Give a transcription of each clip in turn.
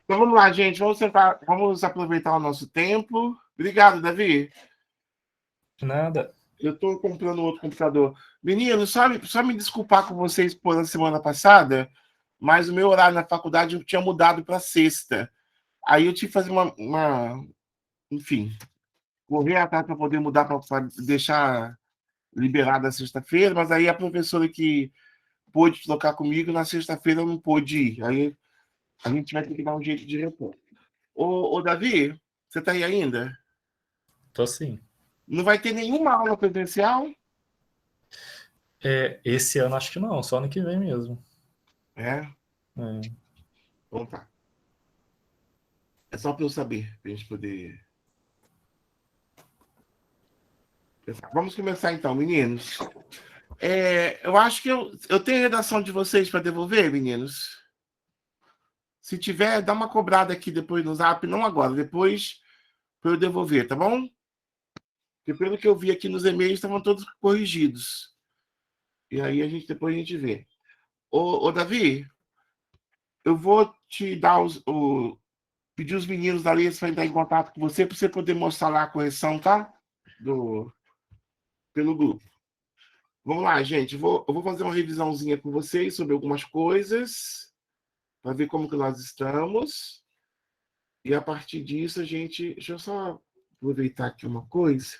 Então vamos lá, gente. Vamos sentar, vamos aproveitar o nosso tempo. Obrigado, Davi. Nada. Eu estou comprando outro computador. Menino, só me desculpar com vocês por a semana passada, mas o meu horário na faculdade eu tinha mudado para sexta. Aí eu tive que fazer enfim, correr atrás para poder mudar para deixar liberada a sexta-feira, mas aí a professora que pôde trocar comigo, na sexta-feira eu não pôde ir. Aí a gente vai ter que dar um jeito de repor. Ô Davi, você está aí ainda? Tô sim. Não vai ter nenhuma aula presencial? Esse ano acho que não, só ano que vem mesmo. É? É. Então tá. É só para eu saber, para a gente poder pensar. Vamos começar então, meninos. Eu acho que eu tenho a redação de vocês para devolver, meninos. Se tiver, dá uma cobrada aqui depois no Zap, não agora, depois para eu devolver, tá bom? Porque pelo que eu vi aqui nos e-mails, estavam todos corrigidos. E aí depois a gente vê. Ô Davi, eu vou te dar pedir os meninos da Aliança para entrar em contato com você para você poder mostrar lá a correção, tá? Pelo grupo. Vamos lá, gente. Eu vou fazer uma revisãozinha com vocês sobre algumas coisas, para ver como que nós estamos. E a partir disso, a gente. Deixa eu só aproveitar aqui uma coisa.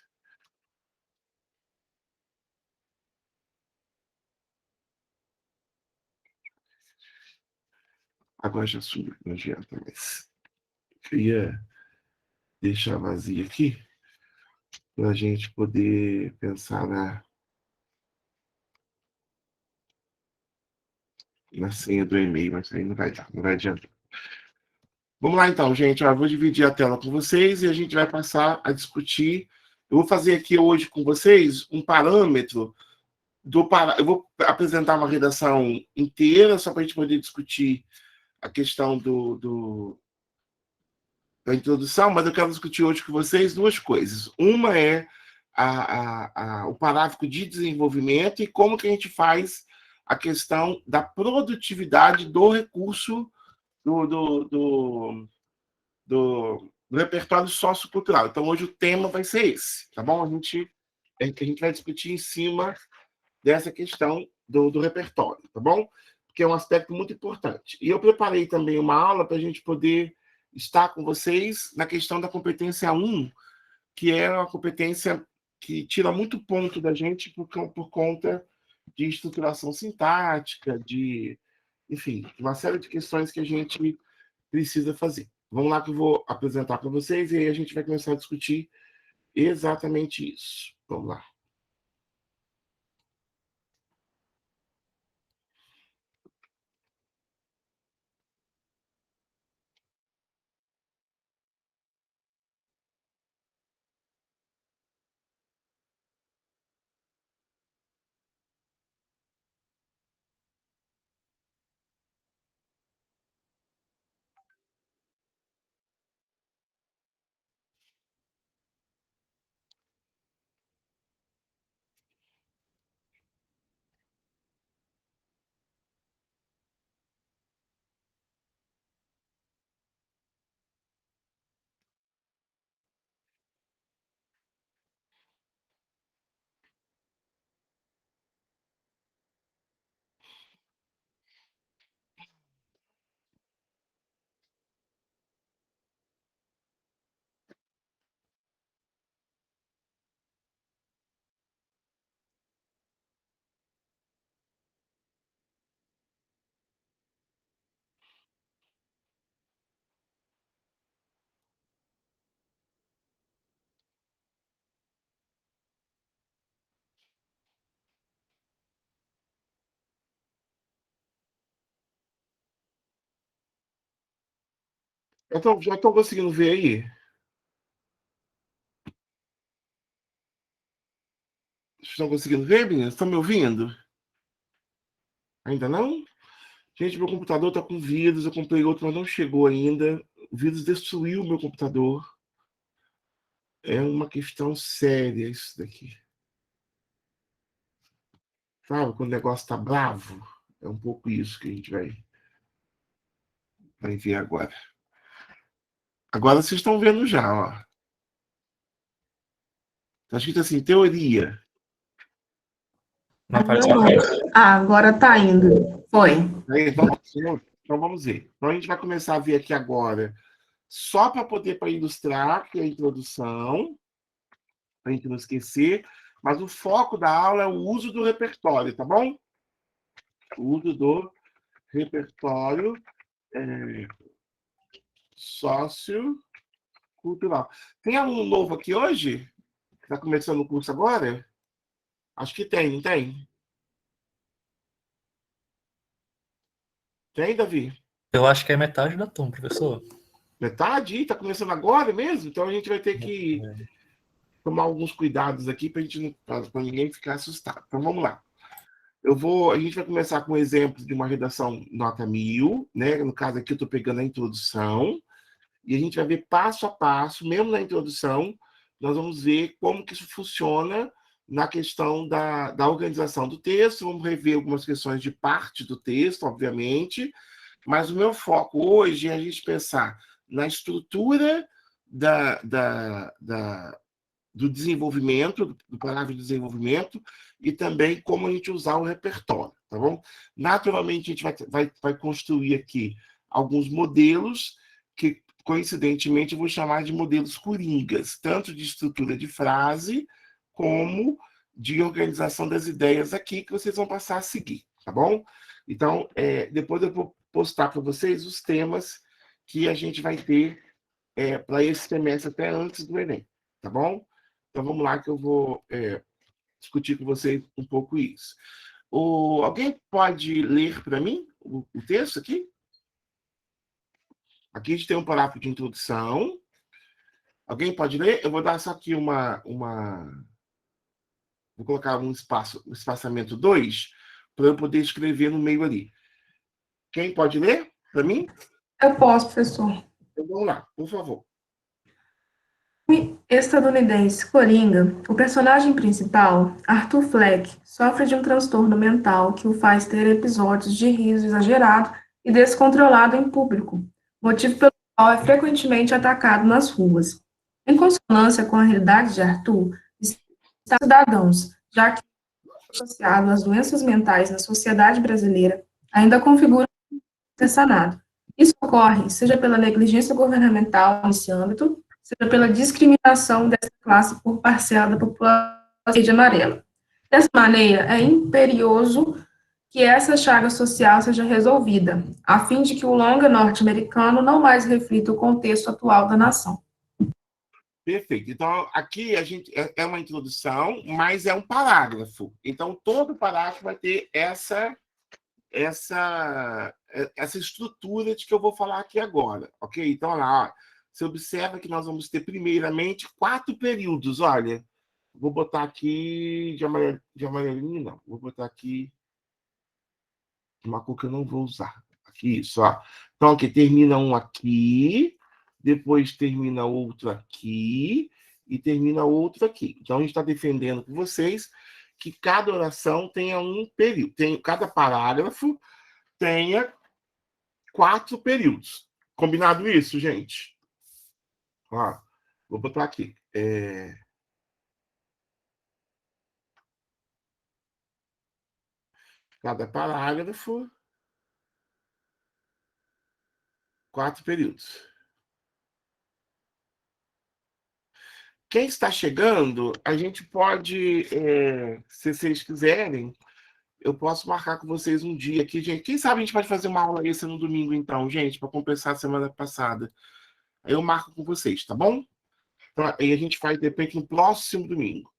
Agora já subiu, não adianta mais. Queria deixar vazio aqui para a gente poder pensar na senha do e-mail, mas aí não vai dar, não vai adiantar. Vamos lá então, gente. Eu vou dividir a tela com vocês e a gente vai passar a discutir. Eu vou fazer aqui hoje com vocês um parâmetro eu vou apresentar uma redação inteira só para a gente poder discutir a questão da introdução, mas eu quero discutir hoje com vocês duas coisas. Uma é o parágrafo de desenvolvimento e como que a gente faz a questão da produtividade do recurso do, do, do, do repertório sociocultural. Então, hoje o tema vai ser esse, tá bom? A gente vai discutir em cima dessa questão do repertório, tá bom? Porque é um aspecto muito importante. E eu preparei também uma aula para a gente poder estar com vocês na questão da competência 1, que é uma competência que tira muito ponto da gente por conta de estruturação sintática, enfim, uma série de questões que a gente precisa fazer. Vamos lá que eu vou apresentar para vocês e aí a gente vai começar a discutir exatamente isso. Vamos lá. Já estou conseguindo ver aí? Estão conseguindo ver, meninas? Estão me ouvindo? Ainda não? Gente, meu computador está com vírus. Eu comprei outro, mas não chegou ainda. O vírus destruiu o meu computador. É uma questão séria isso daqui. Sabe? Quando o negócio está bravo, é um pouco isso que a gente vai ver agora. Agora vocês estão vendo já, ó. Tá escrito assim, teoria. Na parte Não. Ah, agora tá indo. Foi. Aí, então vamos ver. Então a gente vai começar a ver aqui agora, só para poder para ilustrar, que é a introdução, para a gente não esquecer, mas o foco da aula é o uso do repertório, tá bom? O uso do repertório sociocultural. Tem aluno novo aqui hoje? Está começando o curso agora? Acho que tem, não tem? Tem, Davi? Eu acho que é metade da turma, professor. Metade? Está começando agora mesmo? Então a gente vai ter que tomar alguns cuidados aqui para ninguém ficar assustado. Então vamos lá. A gente vai começar com um exemplo de uma redação nota 1000, né? No caso aqui eu estou pegando a introdução, e a gente vai ver passo a passo, mesmo na introdução, nós vamos ver como que isso funciona na questão da organização do texto, vamos rever algumas questões de parte do texto, obviamente, mas o meu foco hoje é a gente pensar na estrutura do desenvolvimento, do parágrafo de desenvolvimento, e também como a gente usar o repertório, tá bom? Naturalmente, a gente vai construir aqui alguns modelos que, coincidentemente, eu vou chamar de modelos coringas, tanto de estrutura de frase, como de organização das ideias aqui, que vocês vão passar a seguir, tá bom? Então, depois eu vou postar para vocês os temas que a gente vai ter para esse semestre, até antes do Enem, tá bom? Então vamos lá que eu vou discutir com vocês um pouco isso. Alguém pode ler para mim o texto aqui? Aqui a gente tem um parágrafo de introdução. Alguém pode ler? Eu vou dar só aqui Vou colocar um espaçamento 2 para eu poder escrever no meio ali. Quem pode ler para mim? Eu posso, professor. Então vamos lá, por favor. Estadunidense Coringa, o personagem principal, Arthur Fleck, sofre de um transtorno mental que o faz ter episódios de riso exagerado e descontrolado em público, motivo pelo qual é frequentemente atacado nas ruas. Em consonância com a realidade de Arthur, está cidadãos, já que associado às doenças mentais na sociedade brasileira ainda configura um sanado. Isso ocorre seja pela negligência governamental nesse âmbito, seja pela discriminação dessa classe por parcela da população de amarela. Dessa maneira, é imperioso que essa chaga social seja resolvida, a fim de que o longa norte-americano não mais reflita o contexto atual da nação. Perfeito. Então, aqui a gente é uma introdução, mas é um parágrafo. Então, todo parágrafo vai ter essa estrutura de que eu vou falar aqui agora, ok? Então, olha lá, ó, você observa que nós vamos ter, primeiramente, 4 períodos. Olha, vou botar aqui de amarelinho, não. Vou botar aqui uma cor que eu não vou usar. Aqui, isso, ó. Então, aqui, termina um aqui, depois termina outro aqui, e termina outro aqui. Então, a gente está defendendo com vocês que cada oração tenha um período, cada parágrafo tenha 4 períodos. Combinado isso, gente? Ó, vou botar aqui. Cada parágrafo, 4 períodos. Quem está chegando, a gente pode, se vocês quiserem, eu posso marcar com vocês um dia aqui, gente. Quem sabe a gente pode fazer uma aula extra no domingo, então, gente, para compensar a semana passada. Aí eu marco com vocês, tá bom? Então, aí a gente faz, de repente, no próximo domingo.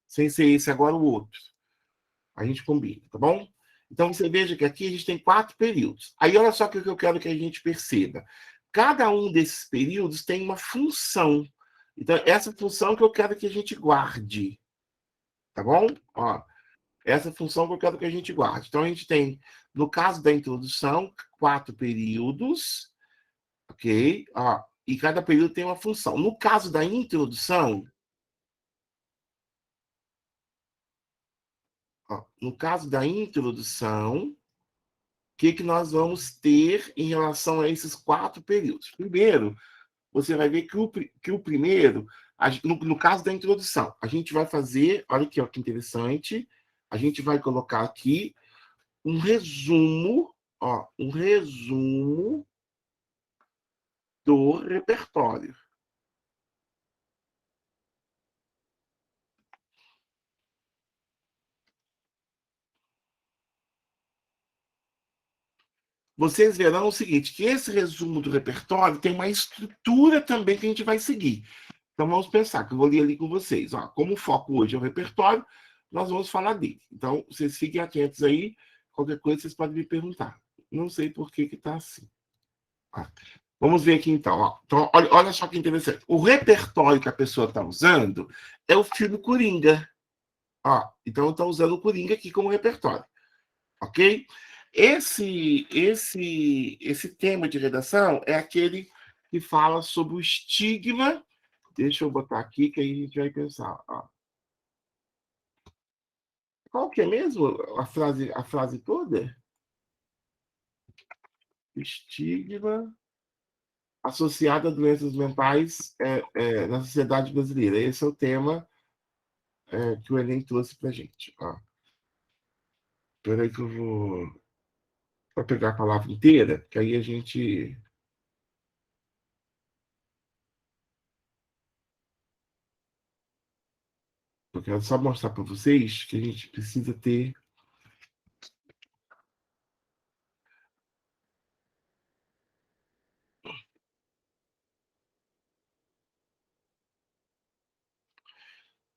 Sem ser esse agora, o outro. A gente combina, tá bom? Então, você veja que aqui a gente tem 4 períodos. Aí, olha só o que eu quero que a gente perceba. Cada um desses períodos tem uma função. Então, essa função que eu quero que a gente guarde. Tá bom? Ó, essa função que eu quero que a gente guarde. Então, a gente tem, no caso da introdução, 4 períodos. Ok? Ó, e cada período tem uma função. No caso da introdução, ó, no caso da introdução, o que nós vamos ter em relação a esses 4 períodos? Primeiro, você vai ver que o primeiro, no caso da introdução, a gente vai fazer, olha aqui, ó, que interessante, a gente vai colocar aqui um resumo, ó, um resumo do repertório. Vocês verão o seguinte, que esse resumo do repertório tem uma estrutura também que a gente vai seguir. Então, vamos pensar, que eu vou ler ali com vocês. Ó, como o foco hoje é o repertório, nós vamos falar dele. Então, vocês fiquem atentos aí. Qualquer coisa, vocês podem me perguntar. Não sei por que está assim. Ó, vamos ver aqui, então. Ó. Então, olha só que interessante. O repertório que a pessoa está usando é o filme Coringa. Ó, então, está usando o Coringa aqui como repertório. Ok? Esse tema de redação é aquele que fala sobre o estigma. Deixa eu botar aqui, que aí a gente vai pensar. Ó. Qual que é mesmo a frase toda? Estigma associado a doenças mentais na sociedade brasileira. Esse é o tema que o Enem trouxe para a gente. Espera aí que eu vou pegar a palavra inteira, que aí a gente... Eu quero só mostrar para vocês que a gente precisa ter...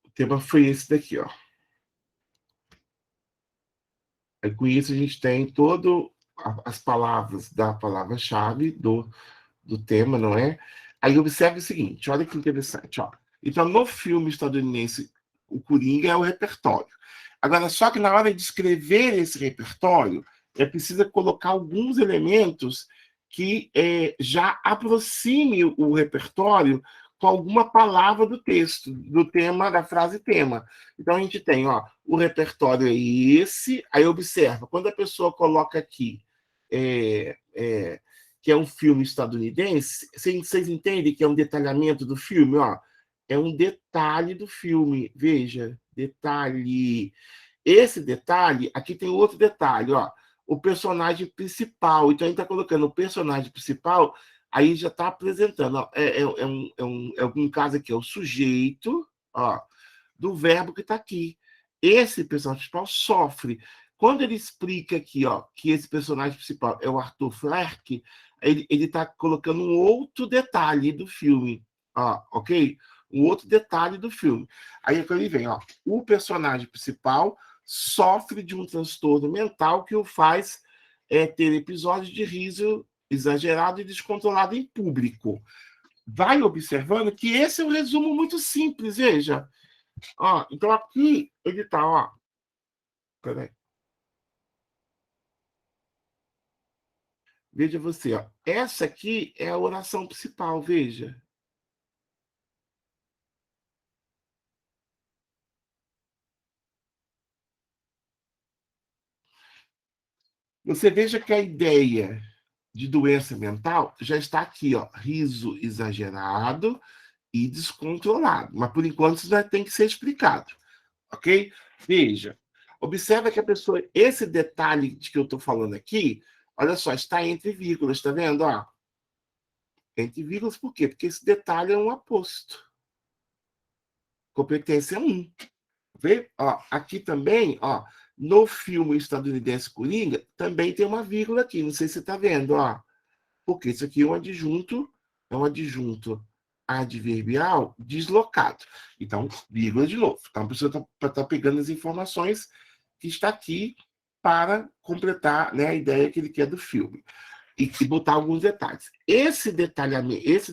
O tema foi esse daqui, ó. Aí, com isso, a gente tem todas as palavras da palavra-chave do tema, não é? Aí observe o seguinte, olha que interessante, ó. Então, no filme estadunidense, o Coringa é o repertório. Agora, só que na hora de escrever esse repertório, é preciso colocar alguns elementos que já aproxime o repertório com alguma palavra do texto, do tema, da frase tema. Então, a gente tem, ó, o repertório é esse, aí observa, quando a pessoa coloca aqui que é um filme estadunidense, vocês entendem que é um detalhamento do filme? Ó, é um detalhe do filme, veja, detalhe. Esse detalhe, aqui tem outro detalhe, ó, o personagem principal. Então, a gente está colocando o personagem principal, aí já está apresentando. Ó, um caso aqui, é o sujeito, ó, do verbo que está aqui. Esse personagem principal sofre. Quando ele explica aqui, ó, que esse personagem principal é o Arthur Fleck, ele está colocando um outro detalhe do filme, ó, ok? Um outro detalhe do filme. Aí quando ele vem, ó, o personagem principal sofre de um transtorno mental que o faz ter episódios de riso exagerado e descontrolado em público. Vai observando que esse é um resumo muito simples, veja. Ó, então aqui ele está, ó. Peraí. Veja você, ó. Essa aqui é a oração principal, veja. Você veja que a ideia de doença mental já está aqui, ó. Riso exagerado e descontrolado. Mas, por enquanto, isso ainda tem que ser explicado, ok? Veja, observa que a pessoa, esse detalhe de que eu estou falando aqui, olha só, está entre vírgulas, está vendo? Ó? Entre vírgulas, por quê? Porque esse detalhe é um aposto. Competência 1. Vê? Ó, aqui também, ó, no filme estadunidense Coringa, também tem uma vírgula aqui, não sei se você está vendo, ó. Porque isso aqui é um adjunto adverbial deslocado. Então, vírgula de novo. Então, a pessoa está pegando as informações que está aqui para completar, né, a ideia que ele quer do filme. E botar alguns detalhes. Esse detalhamento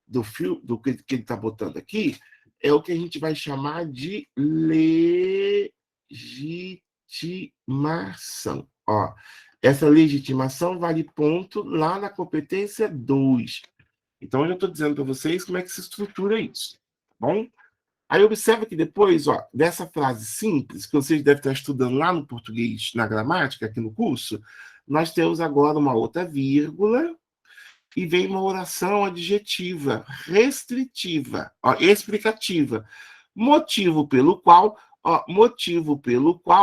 do filme, do que ele está botando aqui, é o que a gente vai chamar de legitimação. Ó, essa legitimação vale ponto lá na competência 2. Então, eu já estou dizendo para vocês como é que se estrutura isso. Tá bom? Aí observa que depois, ó, dessa frase simples, que vocês devem estar estudando lá no português, na gramática, aqui no curso, nós temos agora uma outra vírgula, e vem uma oração adjetiva, restritiva, ó, explicativa. Motivo pelo qual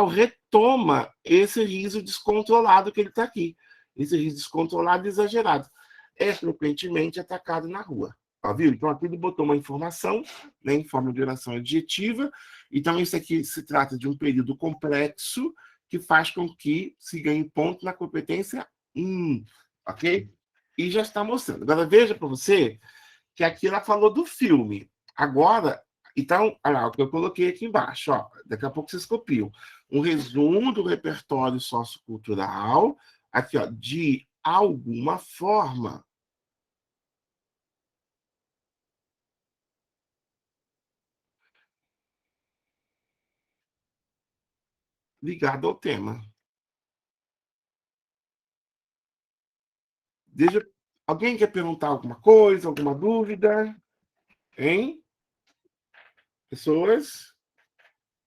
retoma esse riso descontrolado que ele está aqui. Esse riso descontrolado e exagerado. É frequentemente atacado na rua. Ó, viu? Então, aqui ele botou uma informação, né, em forma de oração adjetiva. Então, isso aqui se trata de um período complexo que faz com que se ganhe ponto na competência 1, ok? E já está mostrando. Agora, veja para você que aqui ela falou do filme. Agora, então, olha lá, o que eu coloquei aqui embaixo, ó, daqui a pouco vocês copiam. Um resumo do repertório sociocultural, aqui, ó, de alguma forma. Ligado ao tema. Alguém quer perguntar alguma coisa, alguma dúvida? Hein? Pessoas?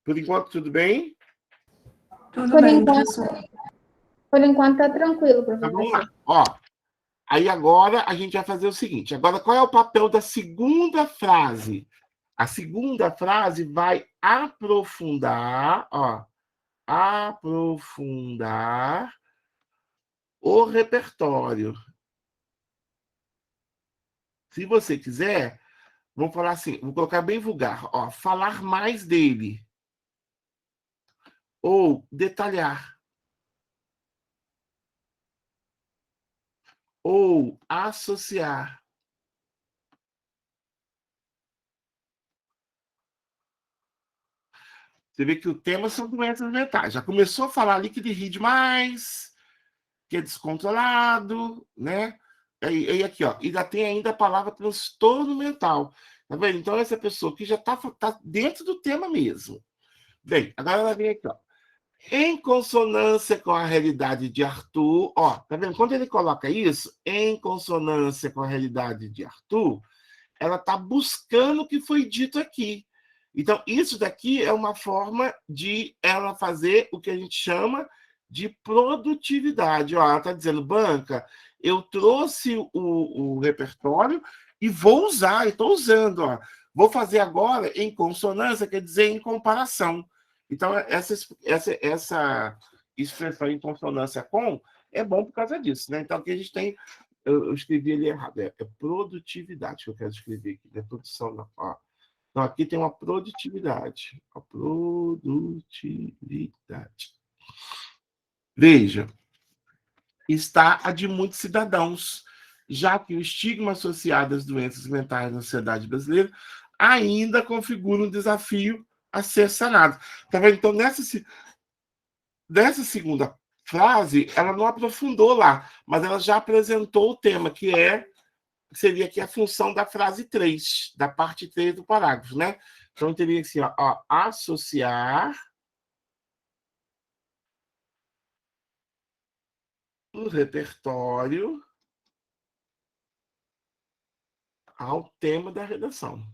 Por enquanto, tudo bem? Tudo bem, professor. Por enquanto tá tranquilo, Então, vamos professor. lá. Ó, aí agora a gente vai fazer o seguinte. Agora, qual é o papel da segunda frase? A segunda frase vai aprofundar, ó, aprofundar o repertório. Se você quiser, vamos falar assim, vou colocar bem vulgar, ó, falar mais dele. Ou detalhar. Ou associar. Você vê que o tema são doenças mentais. Já começou a falar ali que ele ri demais, que é descontrolado, né? E aqui, ó, ainda tem ainda a palavra transtorno mental. Tá vendo? Então, essa pessoa que já tá dentro do tema mesmo. Bem, agora ela vem aqui, ó. Em consonância com a realidade de Arthur, ó, tá vendo? Quando ele coloca isso, em consonância com a realidade de Arthur, ela tá buscando o que foi dito aqui. Então, isso daqui é uma forma de ela fazer o que a gente chama de produtividade. Ó, ela está dizendo, Banca, eu trouxe o repertório e vou usar, estou usando. Ó. Vou fazer agora em consonância, quer dizer em comparação. Então, essa expressão em consonância com é bom por causa disso. Né? Então, aqui a gente tem, eu escrevi ele errado, é produtividade que eu quero escrever aqui, não é produção, não. Ó. Então, aqui tem uma produtividade. A produtividade. Veja, está a de muitos cidadãos, já que o estigma associado às doenças mentais na sociedade brasileira ainda configura um desafio a ser sanado. Tá vendo? Então, nessa segunda frase, ela não aprofundou lá, mas ela já apresentou o tema, que seria aqui a função da frase 3, da parte 3 do parágrafo, né? Então, teria assim, ó, associar o repertório ao tema da redação.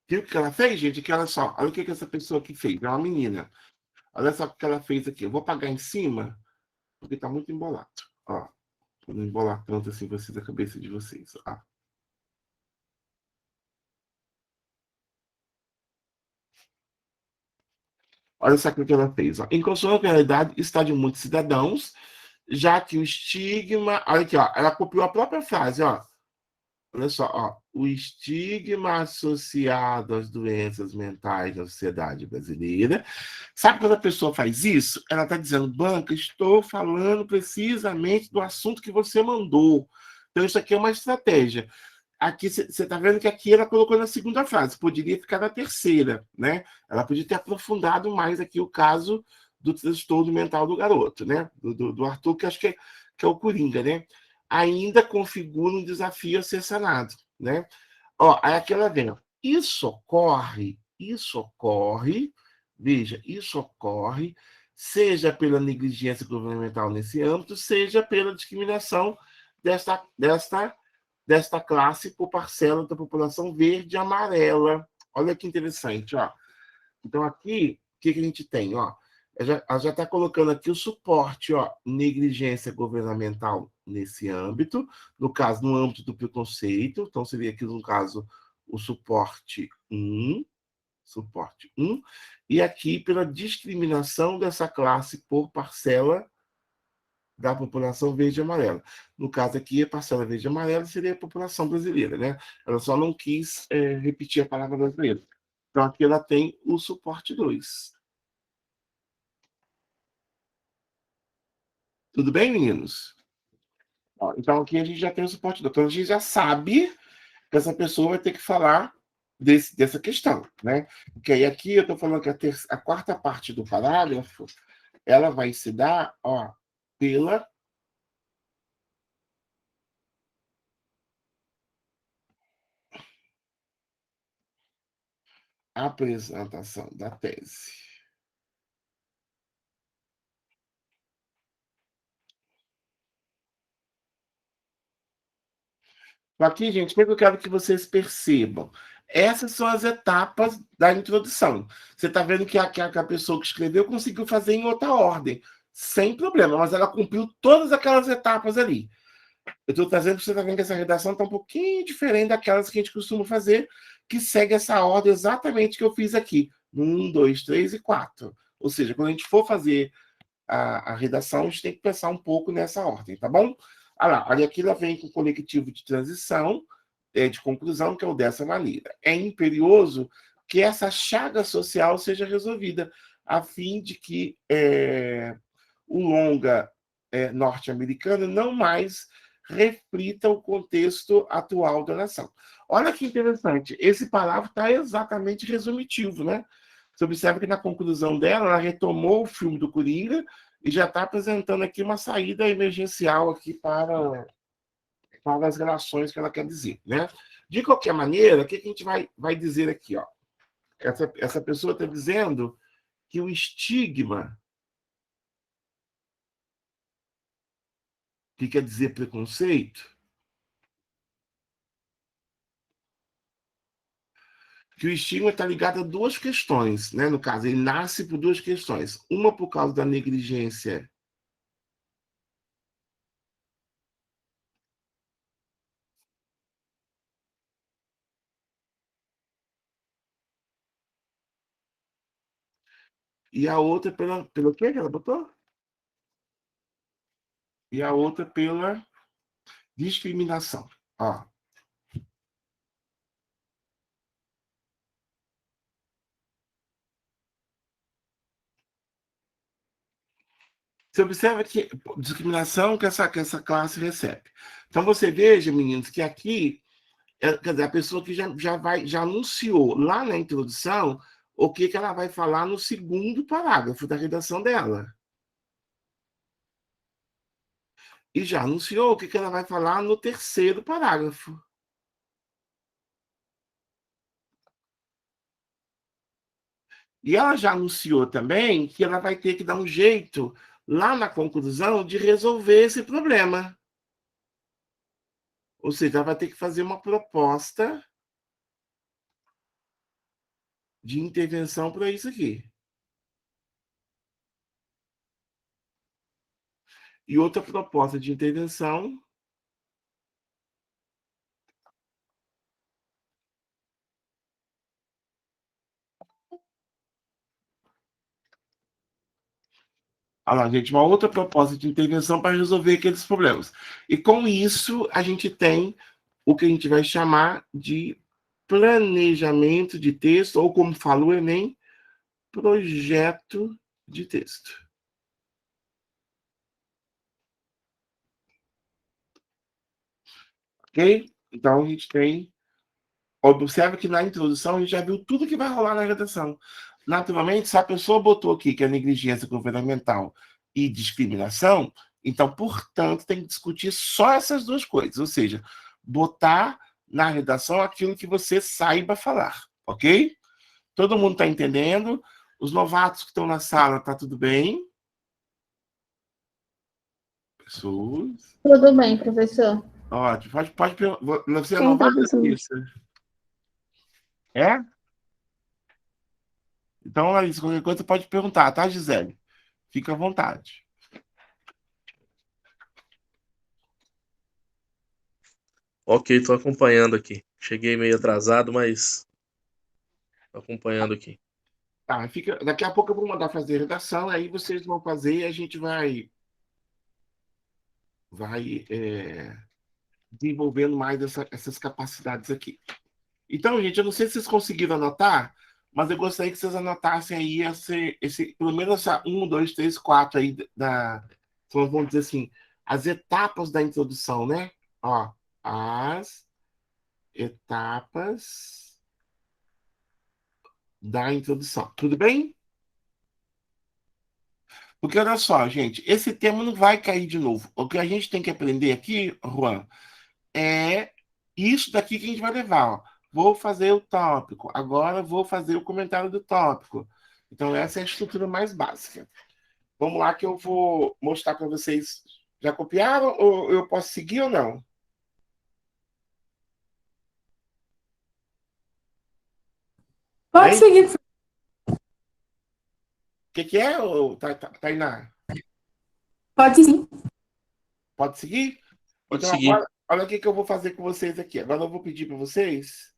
Viu o que ela fez, gente? Que olha só, olha o que essa pessoa aqui fez, é uma menina. Olha só o que ela fez aqui. Eu vou apagar em cima, porque tá muito embolado. Ó, pra não embolar tanto assim vocês, a cabeça de vocês. Ó. Olha só o que ela fez. Ó. Em consonância com a realidade, está de muitos cidadãos, já que o estigma. Olha aqui, ó, ela copiou a própria frase, ó. Olha só, ó, o estigma associado às doenças mentais na sociedade brasileira. Sabe quando a pessoa faz isso? Ela está dizendo, Banca, estou falando precisamente do assunto que você mandou. Então, isso aqui é uma estratégia. Aqui, você está vendo que aqui ela colocou na segunda frase, poderia ficar na terceira, né? Ela podia ter aprofundado mais aqui o caso do transtorno mental do garoto, né? Do Arthur, que acho que é o Coringa, né? Ainda configura um desafio a ser sanado, né? Ó, aí aqui ela vem, ó. Isso ocorre, veja, isso ocorre, seja pela negligência governamental nesse âmbito, seja pela discriminação desta classe por parcela da população verde e amarela. Olha que interessante, ó. Então, aqui, o que a gente tem, ó? ela já está colocando aqui o suporte, ó, negligência governamental nesse âmbito, no caso, no âmbito do preconceito, então seria aqui, no caso, o suporte 1, e aqui pela discriminação dessa classe por parcela da população verde e amarela. No caso aqui, a parcela verde e amarela seria a população brasileira, né? Ela só não quis repetir a palavra brasileira. Então, aqui ela tem o suporte 2. Tudo bem, meninos? Ó, então, aqui a gente já tem o suporte 2. Então, a gente já sabe que essa pessoa vai ter que falar dessa questão, né? Porque aí aqui eu estou falando que a quarta parte do parágrafo, ela vai se dar, ó, pela apresentação da tese. Aqui, gente, o que eu quero que vocês percebam? Essas são as etapas da introdução. Você está vendo que a pessoa que escreveu conseguiu fazer em outra ordem, sem problema, mas ela cumpriu todas aquelas etapas ali. Eu estou trazendo para você estar vendo que essa redação está um pouquinho diferente daquelas que a gente costuma fazer, que segue essa ordem exatamente que eu fiz aqui. 1, 2, 3 e 4. Ou seja, quando a gente for fazer a redação, a gente tem que pensar um pouco nessa ordem, tá bom? Olha aqui, ela vem com o conectivo de transição, de conclusão, que é o dessa maneira. É imperioso que essa chaga social seja resolvida, a fim de que o longa norte-americano não mais reflita o contexto atual da nação. Olha que interessante, esse parágrafo está exatamente resumitivo, né? Você observa que na conclusão dela, ela retomou o filme do Coringa e já está apresentando aqui uma saída emergencial aqui para as relações que ela quer dizer, né? De qualquer maneira, o que a gente vai dizer aqui, ó? Essa pessoa está dizendo que o estigma, que quer dizer preconceito, que o estigma está ligado a duas questões, né? No caso, ele nasce por duas questões. Uma por causa da negligência e a outra pelo que ela botou? E a outra pela discriminação. Ó. Você observa que discriminação que essa classe recebe. Então, você veja, meninos, que aqui, quer dizer, a pessoa que já anunciou lá na introdução o que ela vai falar no segundo parágrafo da redação dela. E já anunciou o que ela vai falar no terceiro parágrafo. E ela já anunciou também que ela vai ter que dar um jeito, lá na conclusão, de resolver esse problema. Ou seja, ela vai ter que fazer uma proposta de intervenção para isso aqui. E outra proposta de intervenção olha lá, gente, uma outra proposta de intervenção para resolver aqueles problemas. E com isso, a gente tem o que a gente vai chamar de planejamento de texto, ou como fala o Enem, projeto de texto. Ok? Então, a gente tem... Observa que na introdução a gente já viu tudo que vai rolar na redação. Naturalmente, se a pessoa botou aqui que é negligência governamental e discriminação, então, portanto, tem que discutir só essas duas coisas, ou seja, botar na redação aquilo que você saiba falar, ok? Todo mundo está entendendo? Os novatos que estão na sala, tá tudo bem? Pessoas? Tudo bem, professor. Ótimo. Pode você é Sim, novato, professor. Larissa? É? Então, Larissa, qualquer coisa pode perguntar, tá, Gisele? Fica à vontade. Ok, estou acompanhando aqui. Cheguei meio atrasado, mas tô acompanhando aqui. Tá, daqui a pouco eu vou mandar fazer a redação, aí vocês vão fazer e a gente vai desenvolvendo mais essas capacidades aqui. Então, gente, eu não sei se vocês conseguiram anotar, mas eu gostaria que vocês anotassem aí pelo menos essa 1, 2, 3, 4 aí então, vamos dizer assim, as etapas da introdução, né? Ó, as etapas da introdução. Tudo bem? Porque olha só, gente, esse tema não vai cair de novo. O que a gente tem que aprender aqui, Juan, é isso daqui que a gente vai levar. Ó. Vou fazer o tópico, agora vou fazer o comentário do tópico. Então, essa é a estrutura mais básica. Vamos lá que eu vou mostrar para vocês. Já copiaram ou eu posso seguir ou não? O Pode Hein? seguir. Que é, Tainá? Pode sim. Pode seguir? Pode Então, seguir. agora, olha o que eu vou fazer com vocês aqui. Agora eu vou pedir para vocês.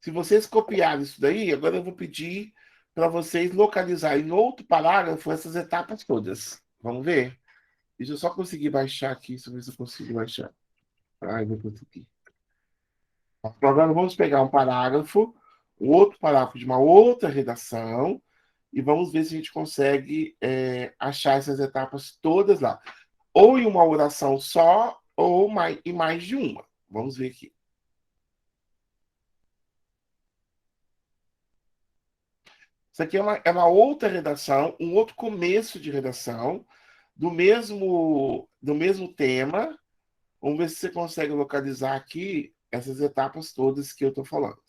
Se vocês copiarem isso daí, agora eu vou pedir para vocês localizarem em outro parágrafo essas etapas todas. Vamos ver? Deixa eu só conseguir baixar aqui, deixa eu ver se eu consigo baixar. Ai, vou conseguir. Agora vamos pegar um parágrafo, um outro parágrafo de uma outra redação, e vamos ver se a gente consegue achar essas etapas todas lá. Ou em uma oração só, ou em mais de uma. Vamos ver aqui. Isso aqui é uma outra redação, um outro começo de redação, do mesmo tema. Vamos ver se você consegue localizar aqui essas etapas todas que eu estou falando.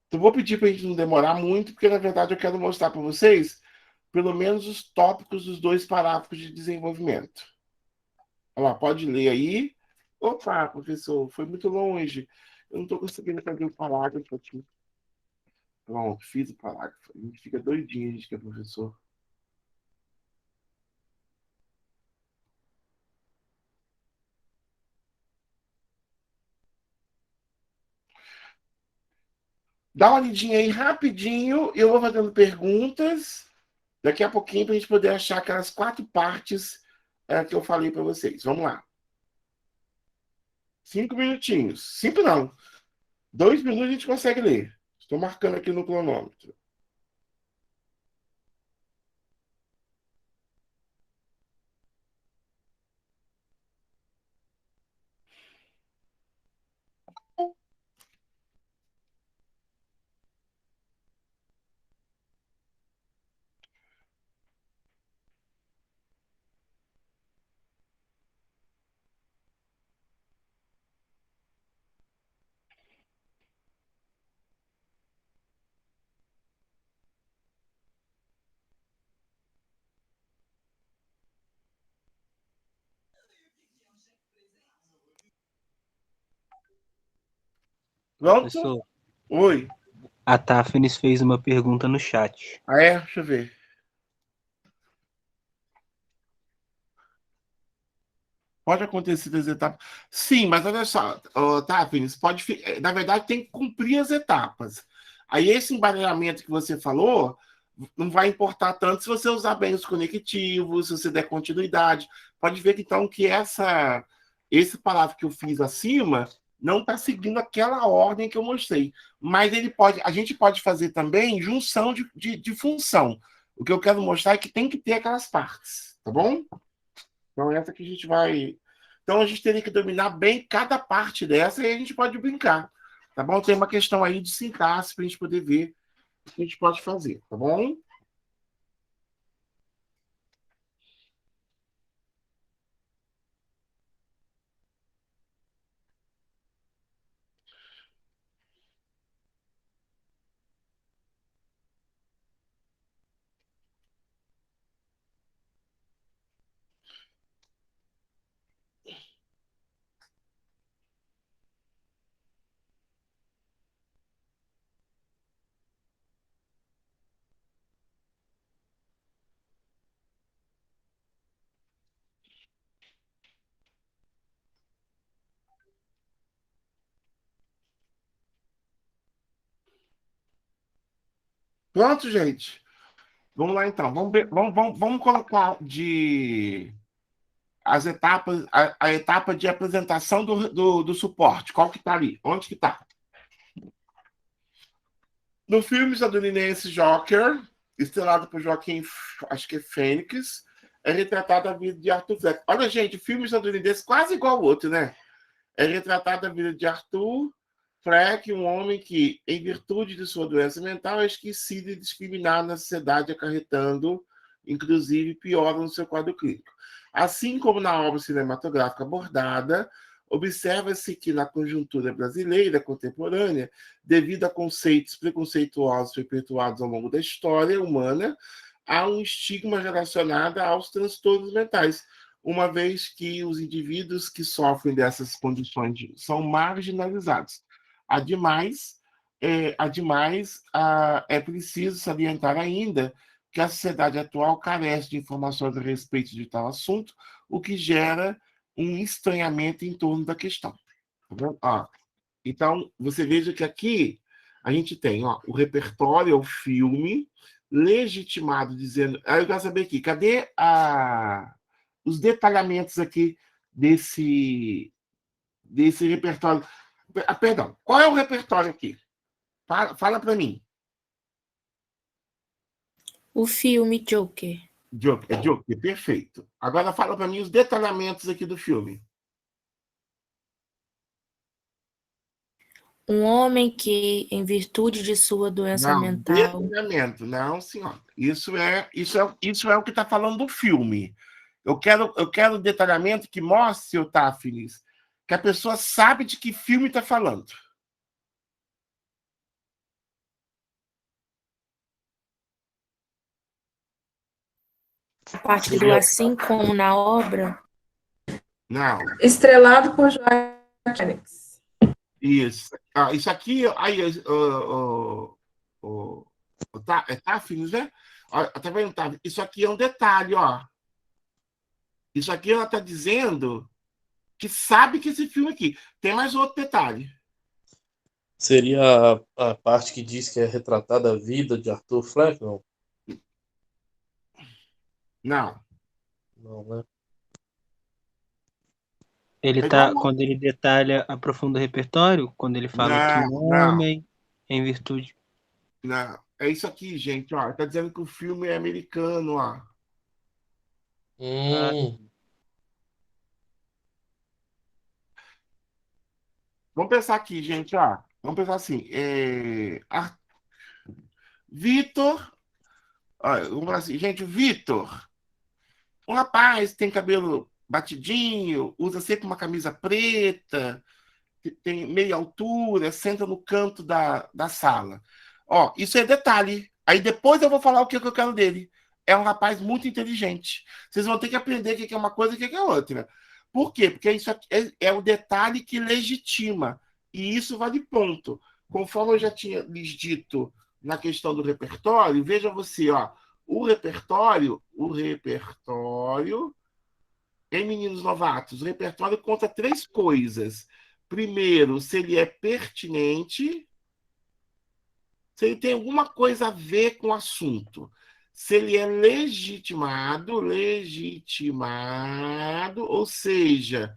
Então, vou pedir para a gente não demorar muito, porque na verdade eu quero mostrar para vocês pelo menos os tópicos dos 2 parágrafos de desenvolvimento. Olha lá, pode ler aí. Opa, professor, foi muito longe. Eu não estou conseguindo fazer o parágrafo aqui. Pronto, fiz o parágrafo. A gente fica doidinho, a gente que é professor. Dá uma lidinha aí rapidinho, eu vou fazendo perguntas daqui a pouquinho para a gente poder achar aquelas 4 partes que eu falei para vocês. Vamos lá. 5 minutinhos. 5 não. 2 minutos a gente consegue ler. Estou marcando aqui no cronômetro. Pronto? Professor, Oi. a Tafnis fez uma pergunta no chat. Ah, é? Deixa eu ver. Pode acontecer das etapas. Sim, mas olha só, tá, Finis, na verdade, tem que cumprir as etapas. Aí, esse embaralhamento que você falou não vai importar tanto se você usar bem os conectivos, se você der continuidade. Pode ver, então, que esse parágrafo que eu fiz acima não está seguindo aquela ordem que eu mostrei. Mas a gente pode fazer também junção de função. O que eu quero mostrar é que tem que ter aquelas partes, tá bom? Então, essa que a gente vai. Então, a gente teria que dominar bem cada parte dessa e a gente pode brincar. Tá bom? Tem uma questão aí de sintaxe para a gente poder ver o que a gente pode fazer. Tá bom? Pronto, gente. Vamos lá, então. Vamos colocar as etapas, a etapa de apresentação do suporte. Qual que está ali? Onde que está? No filme estadunidense Joker, estrelado por Joaquim, acho que é Fênix, é retratada a vida de Arthur Fleck. Olha, gente, filme estadunidense quase igual ao outro, né? É retratada a vida de Arthur Fleck, um homem que, em virtude de sua doença mental, é esquecido e discriminado na sociedade, acarretando, inclusive, piora no seu quadro clínico. Assim como na obra cinematográfica abordada, observa-se que na conjuntura brasileira contemporânea, devido a conceitos preconceituosos perpetuados ao longo da história humana, há um estigma relacionado aos transtornos mentais, uma vez que os indivíduos que sofrem dessas condições são marginalizados. Ademais, é preciso salientar ainda que a sociedade atual carece de informações a respeito de tal assunto, o que gera um estranhamento em torno da questão. Tá vendo? Então, você veja que aqui a gente tem o repertório, o filme, legitimado, dizendo... Aí eu quero saber aqui, cadê os detalhamentos aqui desse repertório? Perdão, qual é o repertório aqui? Fala para mim. O filme Joker. Joker, perfeito. Agora fala para mim os detalhamentos aqui do filme. Um homem que, em virtude de sua doença Não, mental... detalhamento, não, senhora. Isso é o que está falando do filme. Eu quero detalhamento que mostre, seu Táfilis, que a pessoa sabe de que filme está falando. A parte do assim como na obra. Não. Estrelado por Joaquim Fênix. Isso. Isso aqui, aí, Táfilis, né? Tá vendo, Táfilis? Isso aqui é um detalhe, ó. Isso aqui ela está dizendo que sabe que esse filme aqui. Tem mais outro detalhe. Seria a parte que diz que é retratada a vida de Arthur Fleck? Não, Não. não, né? Quando ele detalha, aprofunda o repertório, quando ele fala que um homem, em virtude... Não. É isso aqui, gente, ó. Tá dizendo que o filme é americano, ó. Vamos pensar aqui, gente, ó. Vamos pensar assim. Vitor. Vamos falar assim, gente, o Vitor. Um rapaz tem cabelo batidinho, usa sempre uma camisa preta, tem meia altura, senta no canto da sala. Ó, isso é detalhe. Aí depois eu vou falar o que eu quero dele. É um rapaz muito inteligente. Vocês vão ter que aprender o que é uma coisa e o que é outra. Por quê? Porque isso é o detalhe que legitima. E isso vale ponto. Conforme eu já tinha lhes dito na questão do repertório, veja você, ó, o repertório em Meninos Novatos, o repertório conta 3 coisas. Primeiro, se ele é pertinente, se ele tem alguma coisa a ver com o assunto. Se ele é legitimado, ou seja,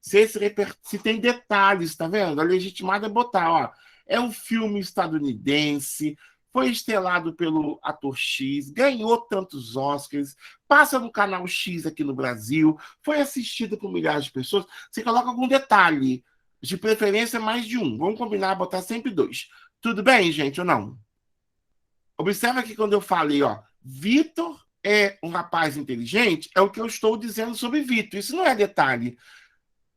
se tem detalhes, tá vendo? A legitimada é botar, ó, é um filme estadunidense, foi estrelado pelo ator X, ganhou tantos Oscars, passa no canal X aqui no Brasil, foi assistido por milhares de pessoas. Você coloca algum detalhe, de preferência mais de um. Vamos combinar, botar sempre 2. Tudo bem, gente, ou não? Observa que quando eu falei, ó, Vitor é um rapaz inteligente, é o que eu estou dizendo sobre Vitor. Isso não é detalhe.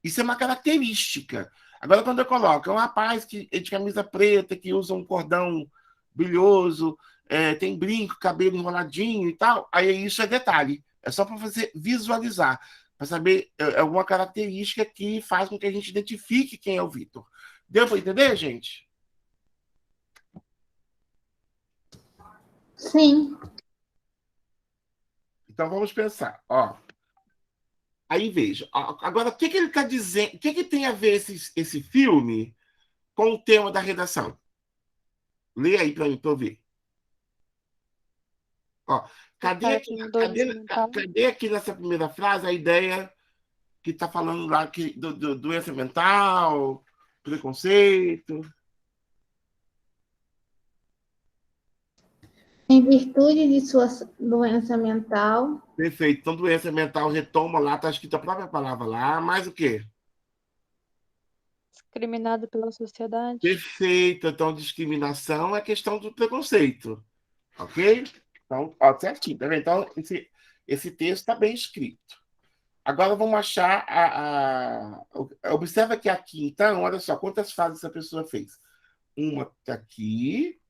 Isso é uma característica. Agora, quando eu coloco, é um rapaz de camisa preta, que usa um cordão brilhoso, tem brinco, cabelo enroladinho e tal, aí isso é detalhe. É só para você visualizar, para saber alguma característica que faz com que a gente identifique quem é o Vitor. Deu para entender, gente? Sim. Então vamos pensar. Ó. Aí veja. Agora, o que ele está dizendo? O que tem a ver esse filme com o tema da redação? Lê aí para mim, para eu ver. Ó, cadê aqui, cadê aqui nessa primeira frase a ideia que está falando lá que, do doença mental, preconceito? Em virtude de sua doença mental, Perfeito. Então, doença mental retoma lá, está escrita a própria palavra lá, mais o quê? Discriminado pela sociedade. Perfeito. Então, discriminação é questão do preconceito. Ok? Então, ó, certinho. Tá vendo? Então, esse texto está bem escrito. Agora vamos achar observa que aqui, então, olha só quantas frases essa pessoa fez. Uma tá aqui,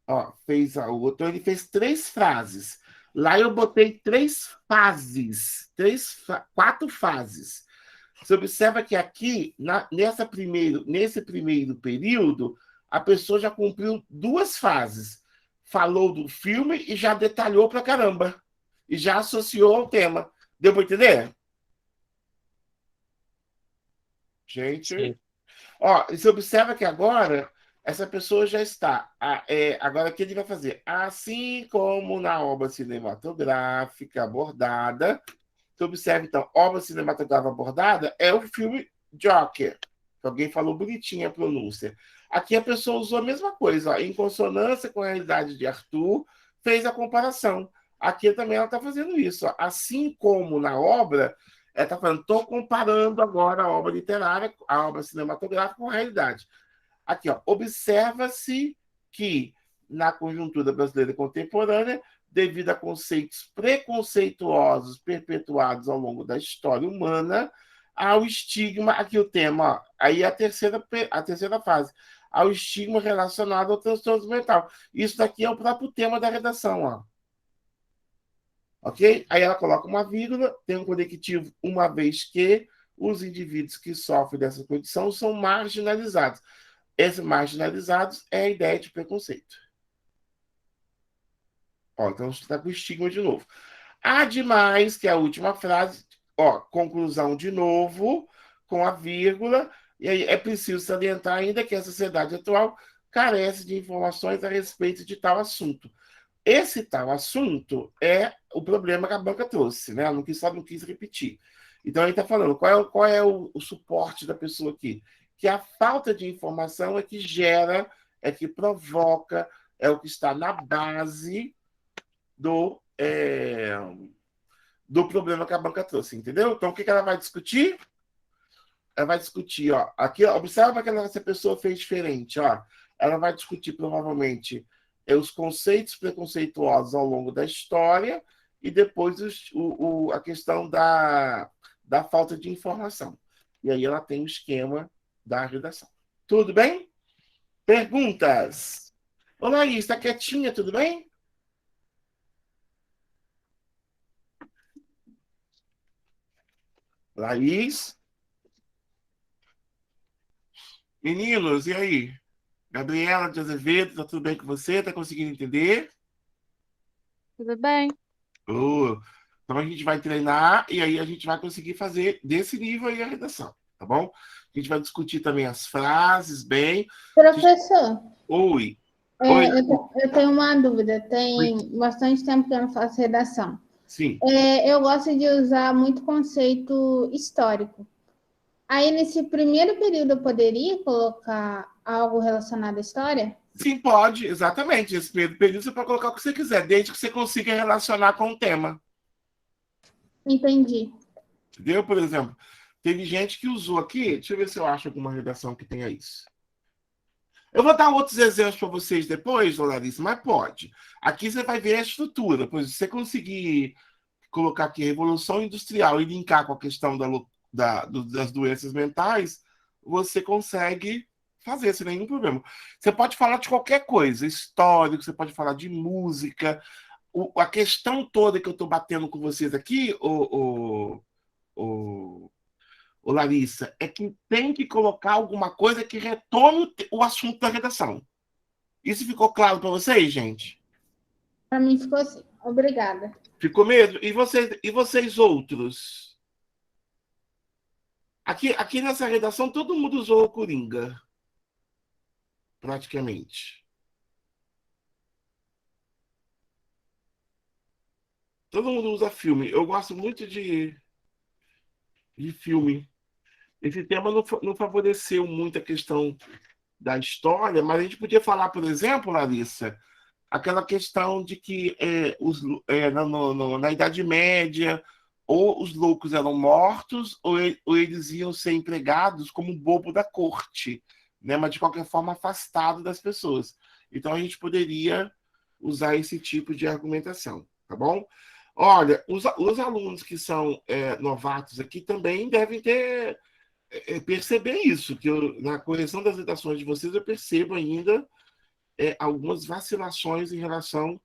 ó, fez a outra, ele fez 3 frases. Lá eu botei 3 fases, 4 fases. Você observa que aqui, nesse primeiro período, a pessoa já cumpriu 2 fases. Falou do filme e já detalhou pra caramba. E já associou ao tema. Deu para entender? Gente, Sim. ó, você observa que agora essa pessoa já está. Agora, o que ele vai fazer? Assim como na obra cinematográfica abordada, você observa, então, obra cinematográfica abordada é o filme Joker. Alguém falou bonitinho a pronúncia. Aqui a pessoa usou a mesma coisa, ó, em consonância com a realidade de Arthur, fez a comparação. Aqui também ela está fazendo isso. Ó. Assim como na obra, ela está falando, estou comparando agora a obra literária, a obra cinematográfica com a realidade. Aqui, ó, observa-se que na conjuntura brasileira contemporânea, devido a conceitos preconceituosos perpetuados ao longo da história humana, ao estigma, aqui o tema, ó, aí a terceira fase, ao estigma relacionado ao transtorno mental. Isso daqui é o próprio tema da redação, ó. Ok? Aí ela coloca uma vírgula, tem um conectivo, uma vez que os indivíduos que sofrem dessa condição são marginalizados. Esses marginalizados é a ideia de preconceito. Ó, então está com o estigma de novo. Ademais, que é a última frase, ó, conclusão de novo, com a vírgula, e aí é preciso salientar ainda que a sociedade atual carece de informações a respeito de tal assunto. Esse tal assunto é o problema que a banca trouxe, né? Ela só não quis repetir. Então, ele está falando, qual é o suporte da pessoa aqui? Que a falta de informação é que gera, é que provoca, é o que está na base do problema que a banca trouxe, entendeu? Então, o que ela vai discutir? Ela vai discutir, ó, aqui, ó, observa que essa pessoa fez diferente, ó. Ela vai discutir, provavelmente, os conceitos preconceituosos ao longo da história e depois a questão da falta de informação. E aí ela tem o esquema da redação. Tudo bem? Perguntas? Ô, Laís, está quietinha, tudo bem? Laís? Meninos, e aí? Gabriela de Azevedo, tá tudo bem com você? Tá conseguindo entender? Tudo bem? Oh, então a gente vai treinar e aí a gente vai conseguir fazer desse nível aí a redação, tá bom? A gente vai discutir também as frases bem. professor, Oi. eu tenho uma dúvida. Tem bastante tempo que eu não faço redação. Sim. Eu gosto de usar muito conceito histórico. Aí, nesse primeiro período, eu poderia colocar algo relacionado à história? Sim, pode, exatamente. Nesse primeiro período você pode colocar o que você quiser, desde que você consiga relacionar com o tema. Entendi. Entendeu? Por exemplo, teve gente que usou aqui, deixa eu ver se eu acho alguma redação que tenha isso. Eu vou dar outros exemplos para vocês depois, Larissa, mas pode. Aqui você vai ver a estrutura, pois se você conseguir colocar aqui Revolução Industrial e linkar com a questão das doenças mentais, você consegue fazer sem nenhum problema. Você pode falar de qualquer coisa, histórico, você pode falar de música. A questão toda que eu estou batendo com vocês aqui, o Larissa, é que tem que colocar alguma coisa que retome o assunto da redação. Isso ficou claro para vocês, gente? Para mim ficou assim. Obrigada. Ficou mesmo? E vocês outros? Aqui nessa redação todo mundo usou o Coringa. Praticamente. Todo mundo usa filme. Eu gosto muito de filme. Esse tema não favoreceu muito a questão da história, mas a gente podia falar, por exemplo, Larissa, aquela questão de que na Idade Média, ou os loucos eram mortos, ou eles iam ser empregados como bobo da corte, né? Mas de qualquer forma afastado das pessoas. Então a gente poderia usar esse tipo de argumentação, tá bom? Olha, os alunos que são novatos aqui também devem ter perceber isso, que na correção das redações de vocês eu percebo ainda algumas vacilações em relação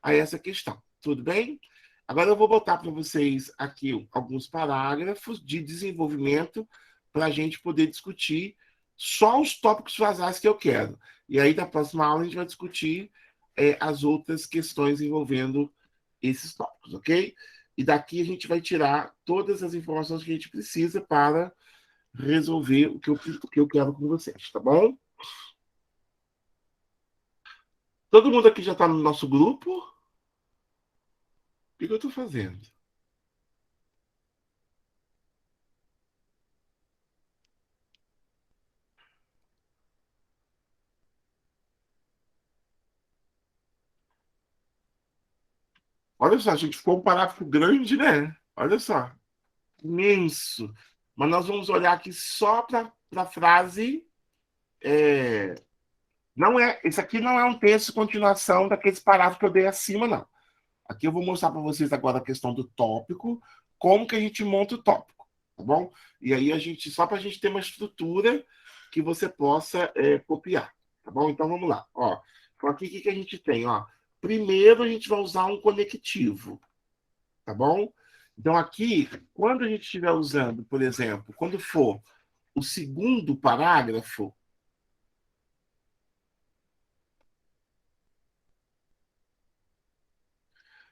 a essa questão. Tudo bem? Agora eu vou botar para vocês aqui alguns parágrafos de desenvolvimento para a gente poder discutir só os tópicos basais que eu quero. E aí, na próxima aula, a gente vai discutir as outras questões envolvendo esses tópicos, ok? E daqui a gente vai tirar todas as informações que a gente precisa para resolver o que eu quero com vocês, tá bom? Todo mundo aqui já está no nosso grupo? O que eu estou fazendo? Olha só, a gente ficou um parágrafo grande, né? Olha só, imenso. Mas nós vamos olhar aqui só para a frase. Não é, esse aqui não é um texto de continuação daqueles parágrafos que eu dei acima, não. Aqui eu vou mostrar para vocês agora a questão do tópico, como que a gente monta o tópico, tá bom? E aí só para a gente ter uma estrutura que você possa copiar, tá bom? Então vamos lá, ó. Então aqui o que a gente tem, ó? Primeiro a gente vai usar um conectivo, tá bom? Então aqui, quando a gente estiver usando, por exemplo, quando for o segundo parágrafo,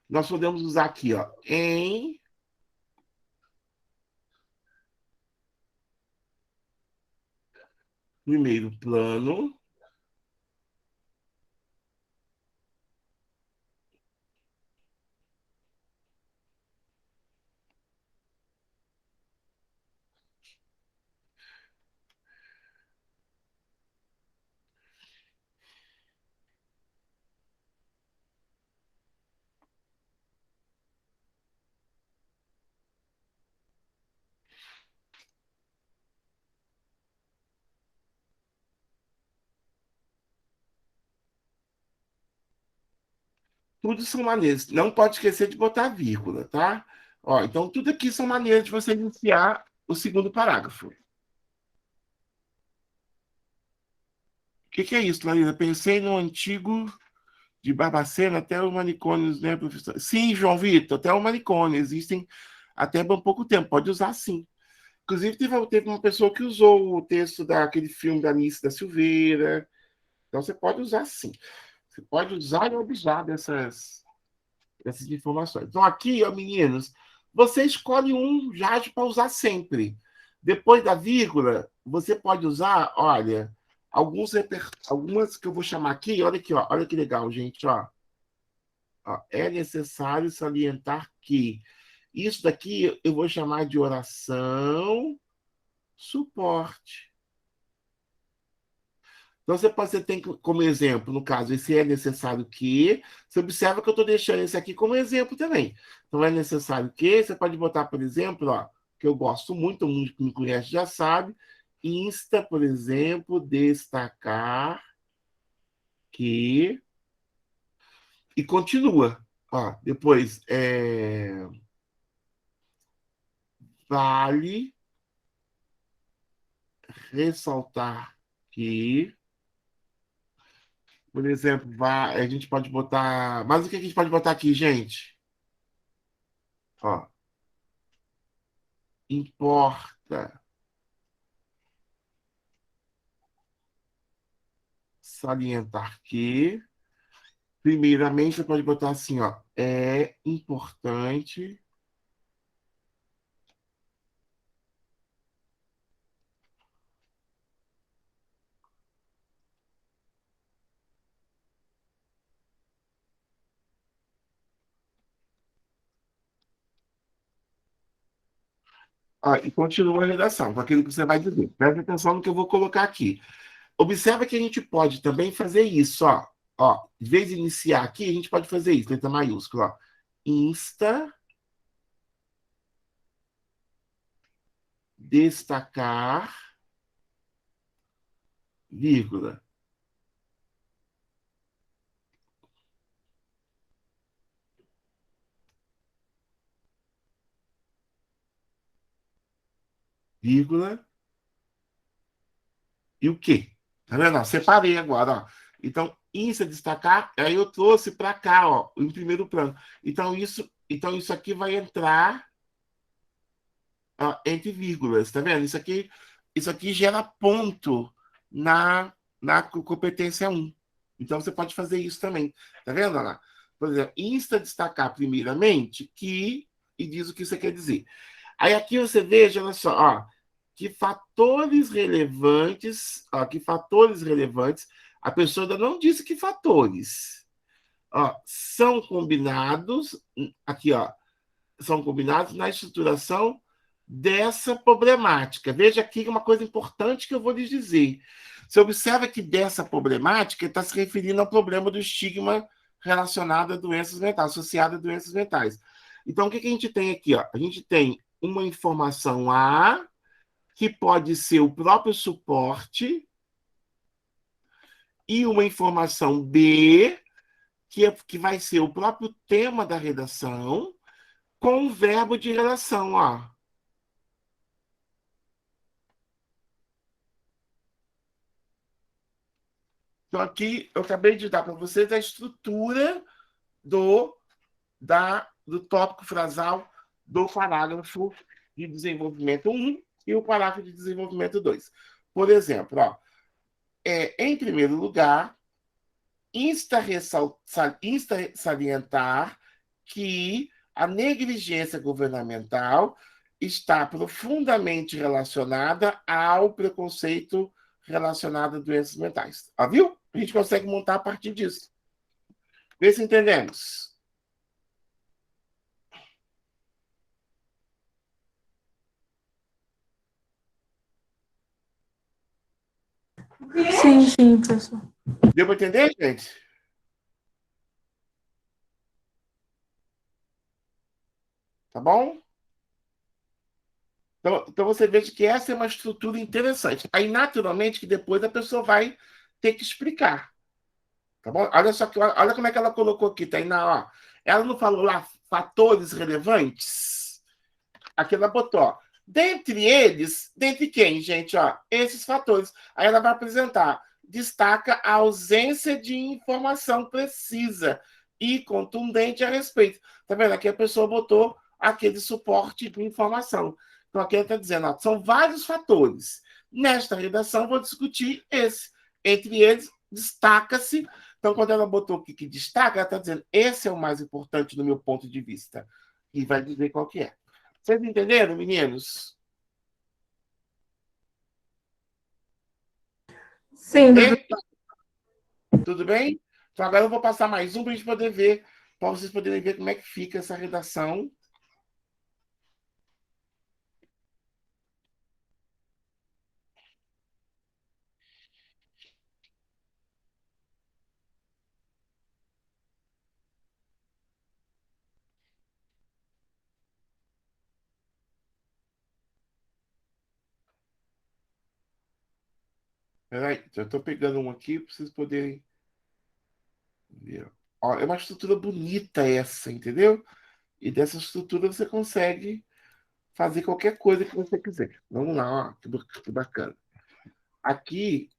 nós podemos usar aqui, ó, em primeiro plano. Tudo são maneiras. Não pode esquecer de botar vírgula, tá? Ó, então, tudo aqui são maneiras de você iniciar o segundo parágrafo. O que é isso, Larissa? Pensei no antigo de Barbacena até o manicômio, né, professor? Sim, João Vitor, até o manicômio. Existem até há pouco tempo. Pode usar, sim. Inclusive, teve uma pessoa que usou o texto daquele filme da Anice da Silveira. Então, você pode usar, sim. Você pode usar e abusar dessas informações. Então, aqui, ó, meninos, você escolhe um já para usar sempre. Depois da vírgula, você pode usar, olha, algumas que eu vou chamar aqui, olha aqui, ó, olha que legal, gente, ó. Ó, é necessário salientar que isso daqui eu vou chamar de oração suporte. Então, você tem como exemplo, no caso, esse é necessário que. Você observa que eu estou deixando esse aqui como exemplo também. Então, é necessário que. Você pode botar, por exemplo, ó, que eu gosto muito, todo mundo que me conhece já sabe. Insta, por exemplo, destacar que. E continua. Ó, depois, vale ressaltar que. Por exemplo, a gente pode botar. Mas o que a gente pode botar aqui, gente? Ó, importa salientar que, primeiramente, você pode botar assim, ó, é importante Ó, e continua a redação, com aquilo que você vai dizer. Presta atenção no que eu vou colocar aqui. Observa que a gente pode também fazer isso, ó. Ó, em vez de iniciar aqui, a gente pode fazer isso, letra maiúscula, ó. Insta, destacar, vírgula. Vírgula. E o quê? Tá vendo? Ó, separei agora, ó. Então, insta, destacar, aí eu trouxe para cá, ó, em primeiro plano. Então, isso aqui vai entrar entre vírgulas, tá vendo? Isso aqui gera ponto na competência 1. Então, você pode fazer isso também. Tá vendo, Ana? Por exemplo, insta destacar primeiramente e diz o que você quer dizer. Aí aqui você veja, olha só, ó, que fatores relevantes, a pessoa ainda não disse que fatores, ó, são combinados, aqui, ó, são combinados na estruturação dessa problemática. Veja aqui uma coisa importante que eu vou lhes dizer. Você observa que dessa problemática está se referindo ao problema do estigma relacionado a doenças mentais, associado a doenças mentais. Então, o que a gente tem aqui? Ó? A gente tem uma informação A, que pode ser o próprio suporte, e uma informação B, que vai ser o próprio tema da redação, com o verbo de relação, ó. Então, aqui eu acabei de dar para vocês a estrutura do tópico frasal do parágrafo de desenvolvimento 1 e o parágrafo de desenvolvimento 2. Por exemplo, ó, em primeiro lugar, insta salientar que a negligência governamental está profundamente relacionada ao preconceito relacionado a doenças mentais. Viu? A gente consegue montar a partir disso. Vê se entendemos. Sim, professor. Deu para entender, gente? Tá bom? Então você veja que essa é uma estrutura interessante. Aí, naturalmente, que depois a pessoa vai ter que explicar. Tá bom? Olha como é que ela colocou aqui, Tainá, ó. Ela não falou lá fatores relevantes? Aqui ela botou, ó. Dentre eles, dentre quem, gente? Ó, esses fatores. Aí ela vai apresentar. Destaca a ausência de informação precisa e contundente a respeito. Tá vendo? Aqui a pessoa botou aquele suporte de informação. Então aqui ela está dizendo, ó, são vários fatores. Nesta redação, vou discutir esse. Entre eles, destaca-se. Então, quando ela botou o que destaca, ela está dizendo, esse é o mais importante do meu ponto de vista. E vai dizer qual que é. Vocês entenderam, meninos? Sim, Tudo bem? Então, agora eu vou passar mais um para a gente poder ver, para vocês poderem ver como é que fica essa redação. Peraí, eu estou pegando um aqui para vocês poderem ver. Ó, é uma estrutura bonita essa, entendeu? E dessa estrutura você consegue fazer qualquer coisa que você quiser. Vamos lá, ó, que bacana. Aqui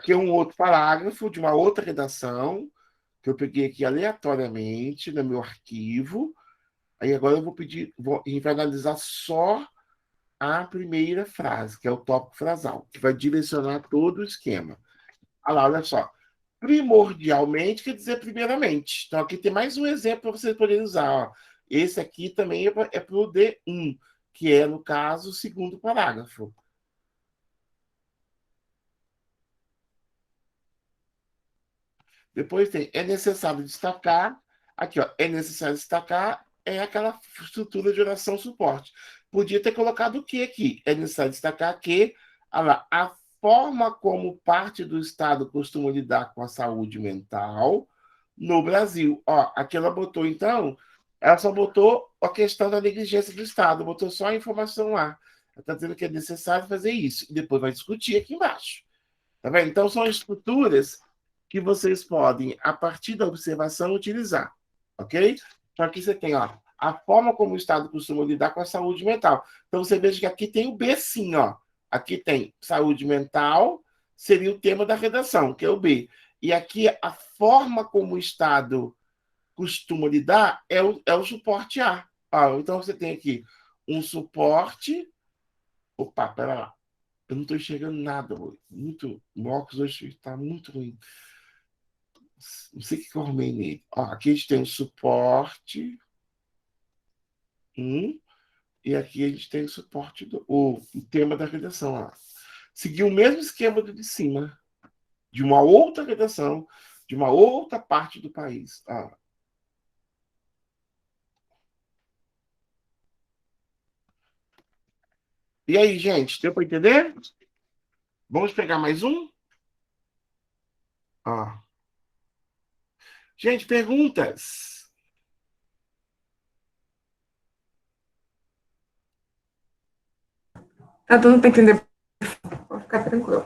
é um outro parágrafo de uma outra redação que eu peguei aqui aleatoriamente no meu arquivo. Aí agora eu vou pedir, a gente vai analisar só a primeira frase, que é o tópico frasal, que vai direcionar todo o esquema. Olha só. Primordialmente quer dizer primeiramente. Então aqui tem mais um exemplo para vocês poderem usar. Ó. Esse aqui também é para o D1, que é, no caso, o segundo parágrafo. Depois tem, é necessário destacar, aqui, ó, é necessário destacar, é aquela estrutura de oração suporte. podia ter colocado o que aqui? É necessário destacar que a forma como parte do Estado costuma lidar com a saúde mental no Brasil. Ó, aqui ela botou, então, ela só botou a questão da negligência do Estado, botou só a informação lá. Ela está dizendo que é necessário fazer isso. E depois vai discutir aqui embaixo. Tá vendo? Então, são estruturas que vocês podem, a partir da observação, utilizar. Ok? Então, aqui você tem, ó, a forma como o Estado costuma lidar com a saúde mental. Então, você veja que aqui tem o B, sim, ó. Aqui tem saúde mental, seria o tema da redação, que é o B. E aqui, a forma como o Estado costuma lidar é o suporte A. Ó, então, você tem aqui um suporte... Opa, pera lá. Eu não estou enxergando nada hoje. O óculos hoje está muito ruim. Não sei o que eu arrumei nele. Ó, aqui a gente tem o suporte 1 e aqui a gente tem o suporte o tema da redação. Ó. Seguiu o mesmo esquema do de cima, de uma outra redação, de uma outra parte do país. Ó. E aí, gente, deu para entender? Vamos pegar mais um? Ó. Gente, perguntas? Tá dando para entender? Pode ficar tranquilo.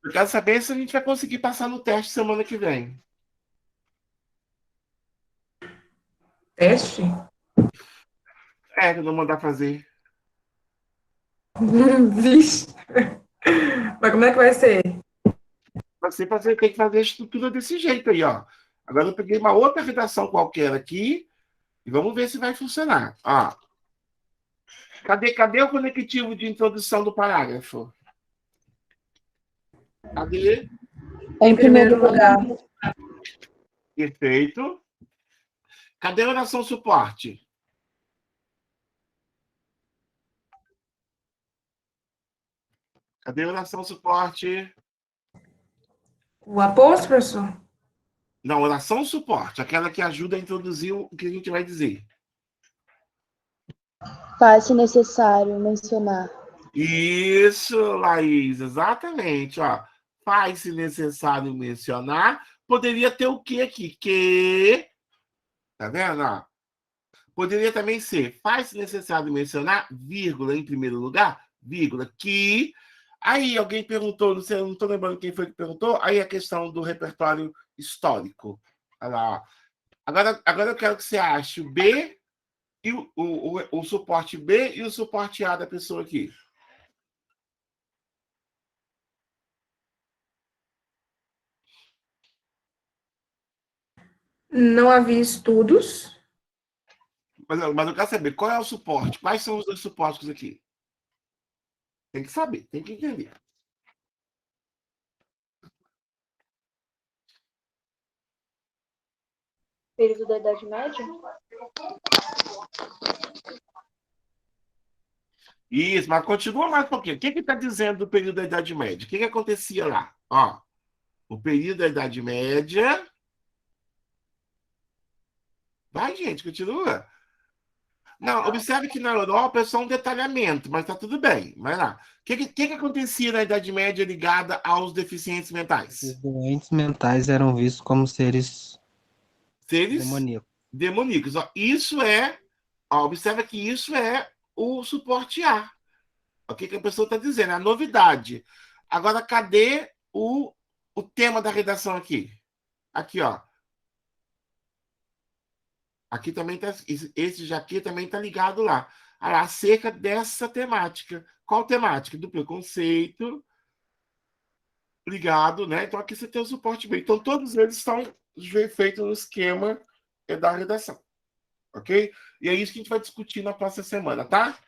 Eu quero saber se a gente vai conseguir passar no teste semana que vem. Teste? É, que eu vou mandar fazer. Vixe. Mas como é que vai ser? Você tem que fazer a estrutura desse jeito aí, ó. Agora eu peguei uma outra redação qualquer aqui e vamos ver se vai funcionar. Ó. Cadê o conectivo de introdução do parágrafo? Cadê? Em primeiro lugar. Perfeito. Cadê a oração suporte? Cadê a oração suporte? O aposto, professor? Não, oração suporte, aquela que ajuda a introduzir o que a gente vai dizer. Faz-se necessário mencionar. Isso, Laís, exatamente. Ó. Faz-se necessário mencionar. Poderia ter o que aqui? Que. Tá vendo? Ó? Poderia também ser faz-se necessário mencionar, vírgula, em primeiro lugar, vírgula, que. Aí alguém perguntou, não sei, eu não estou lembrando quem foi que perguntou, aí a questão do repertório histórico. Olha lá, ó. Agora eu quero que você ache o B e o suporte B e o suporte A da pessoa aqui. Não havia estudos. Mas eu quero saber qual é o suporte, quais são os dois suportes aqui. Tem que saber, tem que entender. Período da Idade Média? Isso, mas continua mais um pouquinho. O que está dizendo do período da Idade Média? O que acontecia lá? Ó, o período da Idade Média. Vai, gente, continua. Não, observe que na Europa é só um detalhamento, mas tá tudo bem. Vai lá. O que acontecia na Idade Média ligada aos deficientes mentais? Os doentes mentais eram vistos como seres demoníacos. Ó, isso é. Ó, observa que isso é o suporte A. O que a pessoa está dizendo? É a novidade. Agora, cadê o tema da redação aqui? Aqui, ó. Aqui também tá, esse já aqui também está ligado lá. Acerca dessa temática. Qual temática? Do preconceito. Ligado, né? Então aqui você tem o suporte B. Então todos eles estão feitos no esquema da redação. Ok? E é isso que a gente vai discutir na próxima semana, tá?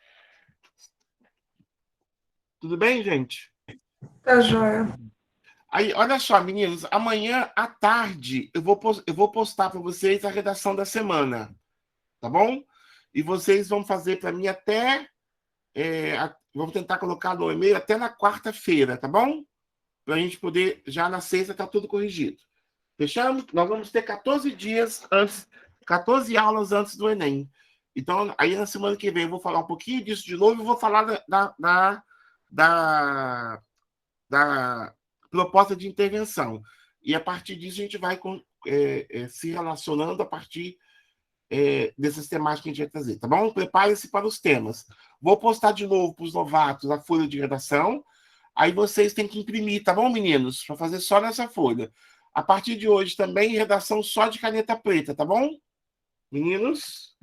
Tudo bem, gente? Tá joia. Aí, olha só, meninos, amanhã à tarde eu vou postar para vocês a redação da semana, tá bom? E vocês vão fazer para mim até... vou tentar colocar no e-mail até na quarta-feira, tá bom? Para a gente poder, já na sexta, tá tudo corrigido. Fechamos? Nós vamos ter 14 dias antes, 14 aulas antes do Enem. Então, aí na semana que vem eu vou falar um pouquinho disso de novo e vou falar da proposta de intervenção. E a partir disso a gente vai se relacionando a partir dessas temáticas que a gente vai trazer, tá bom? Prepare-se para os temas. Vou postar de novo para os novatos a folha de redação. Aí vocês têm que imprimir, tá bom, meninos? Para fazer só nessa folha. A partir de hoje também, redação só de caneta preta, tá bom? Meninos?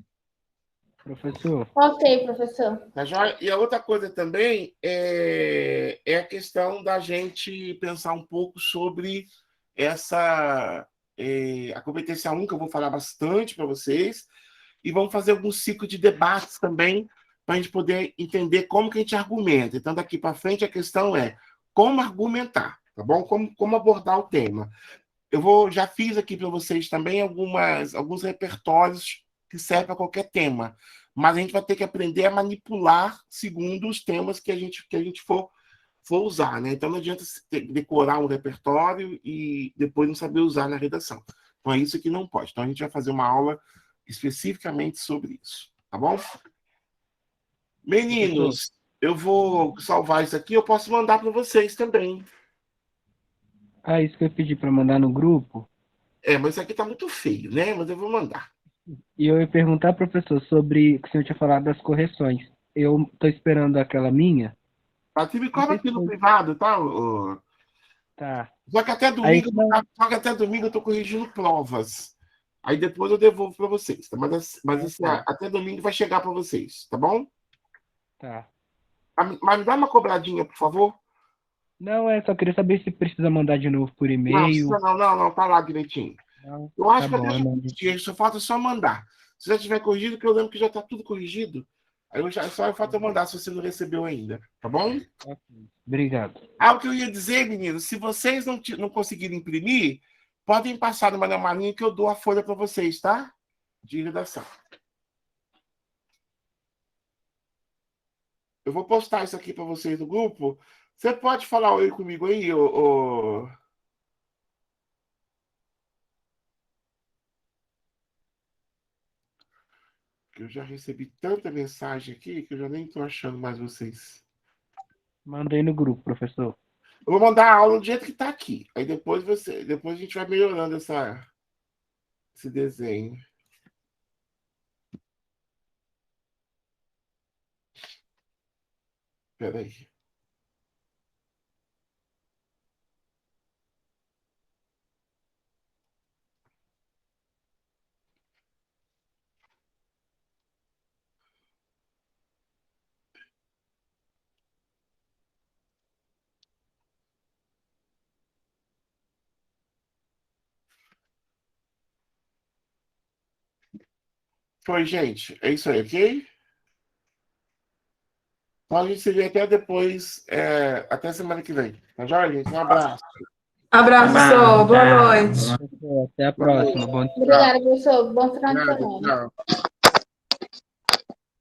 Professor. Ok, professor. Tá joia? E a outra coisa também é a questão da gente pensar um pouco sobre a competência 1, que eu vou falar bastante para vocês, e vamos fazer alguns ciclos de debates também, para a gente poder entender como que a gente argumenta. Então, daqui para frente, a questão é como argumentar, tá bom? Como abordar o tema. Já fiz aqui para vocês também alguns repertórios que servem para qualquer tema, mas a gente vai ter que aprender a manipular segundo os temas que a gente for usar, né? Então não adianta decorar um repertório e depois não saber usar na redação. Então é isso que não pode. Então a gente vai fazer uma aula especificamente sobre isso, tá bom? Meninos, eu vou salvar isso aqui, eu posso mandar para vocês também. Isso que eu pedi para mandar no grupo. Mas isso aqui tá muito feio, né? Mas eu vou mandar. E eu ia perguntar, professor, sobre o que o senhor tinha falado das correções. Eu tô esperando aquela minha. Você me cobra aqui no privado, tá? Tá. Só que até domingo eu tô corrigindo provas. Aí depois eu devolvo para vocês, tá? Mas até domingo vai chegar para vocês, tá bom? Tá. Mas me dá uma cobradinha, por favor. Não, só queria saber se precisa mandar de novo por e-mail. Não, tá lá direitinho. Não, eu acho tá que eu deixo só falta só mandar. Se já tiver corrigido, que eu lembro que já tá tudo corrigido, aí só falta eu mandar se você não recebeu ainda, tá bom? Obrigado. O que eu ia dizer, meninos, se vocês não conseguirem imprimir, podem passar numa malinha que eu dou a folha para vocês, tá? De redação. Eu vou postar isso aqui para vocês no grupo. Você pode falar oi comigo aí, ô... Eu já recebi tanta mensagem aqui que eu já nem estou achando mais vocês. Mandei no grupo, professor. Eu vou mandar a aula do jeito que está aqui. Aí depois a gente vai melhorando esse desenho. Espera aí. Foi, gente. É isso aí, ok? Então a gente se vê até depois, até semana que vem. Tá joia, gente? Um abraço. Abraço, pessoal. Boa noite. Até a próxima. Bom dia. Obrigada, professor. Bom final de semana. Tchau.